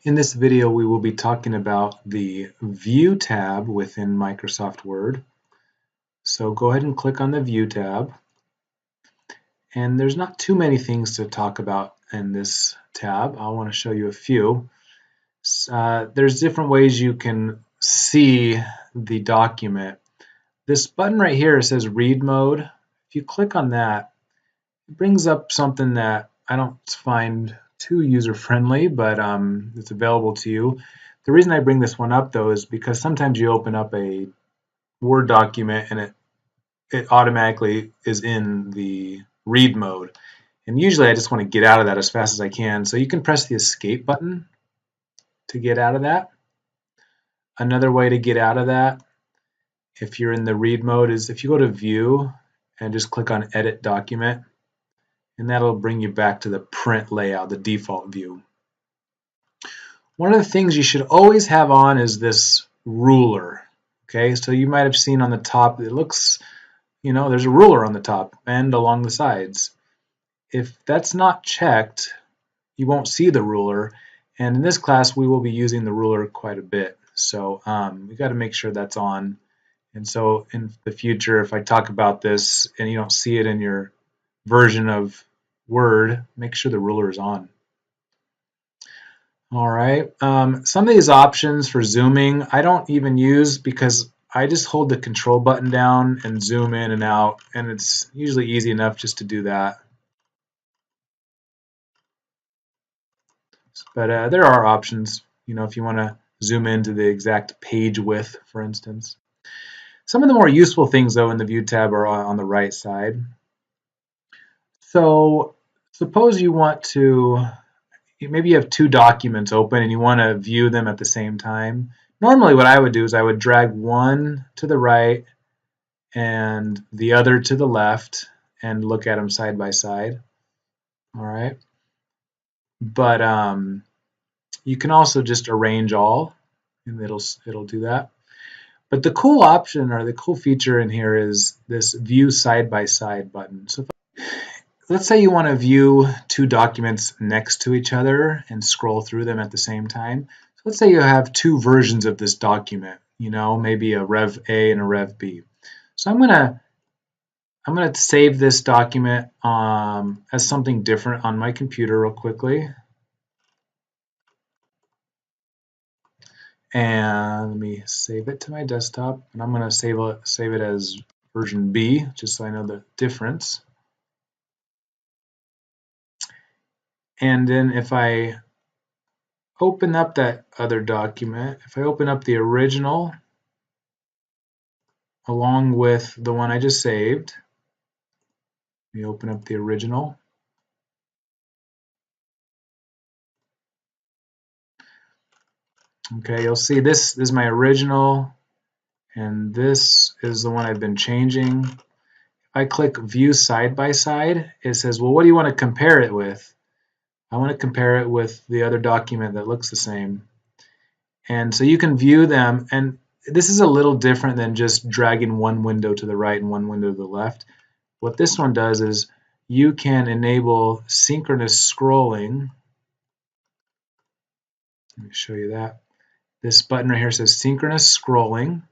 In this video, we will be talking about the View tab within Microsoft Word. So go ahead and click on the View tab. And there's not too many things to talk about in this tab. I want to show you a few. There's different ways you can see the document. This button right here says Read Mode. If you click on that, it brings up something that I don't find too user-friendly, but it's available to you. The reason I bring this one up, though, is because sometimes you open up a Word document and it automatically is in the read mode. And usually I just want to get out of that as fast as I can. So you can press the Escape button to get out of that. Another way to get out of that, if you're in the read mode, is if you go to View and just click on Edit Document, and that'll bring you back to the print layout, the default view. One of the things you should always have on is this ruler. Okay, so you might have seen on the top, it looks, there's a ruler on the top and along the sides. If that's not checked, you won't see the ruler. And in this class, we will be using the ruler quite a bit. So we got to make sure that's on. And so in the future, if I talk about this and you don't see it in your version of Word, make sure the ruler is on. All right, some of these options for zooming I don't even use because I just hold the control button down and zoom in and out, and it's usually easy enough just to do that. But there are options, if you want to zoom into the exact page width, for instance. Some of the more useful things, though, in the View tab are on the right side. So suppose you want to, maybe you have two documents open and you want to view them at the same time. Normally what I would do is I would drag one to the right and the other to the left and look at them side by side. All right. But you can also just arrange all, and it'll do that. But the cool option or the cool feature in here is this View Side by Side button. So let's say you want to view two documents next to each other and scroll through them at the same time. So let's say you have two versions of this document, maybe a Rev A and a Rev B. So I'm gonna save this document as something different on my computer real quickly. And let me save it to my desktop, and I'm gonna save it as version B, just so I know the difference. And then if I open up that other document, if I open up the original along with the one I just saved, let me open up the original. Okay, you'll see this is my original, and this is the one I've been changing. If I click View Side by Side, it says, well, what do you want to compare it with? I want to compare it with the other document that looks the same. And so you can view them, and this is a little different than just dragging one window to the right and one window to the left. What this one does is you can enable synchronous scrolling. Let me show you that. This button right here says synchronous scrolling.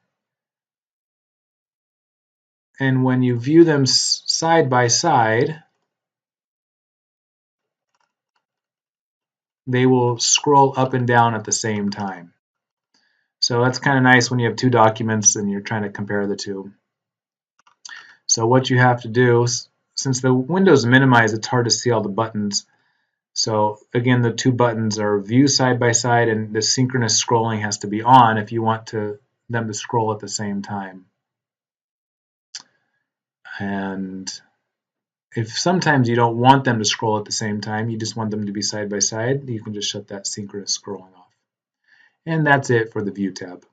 And when you view them side by side, they will scroll up and down at the same time. So that's kind of nice when you have two documents and you're trying to compare the two. So what you have to do, since the window's minimized, it's hard to see all the buttons. So again, the two buttons are view side by side, and the synchronous scrolling has to be on if you want them to scroll at the same time. And if sometimes you don't want them to scroll at the same time, you just want them to be side by side, you can just shut that synchronous scrolling off. And that's it for the View tab.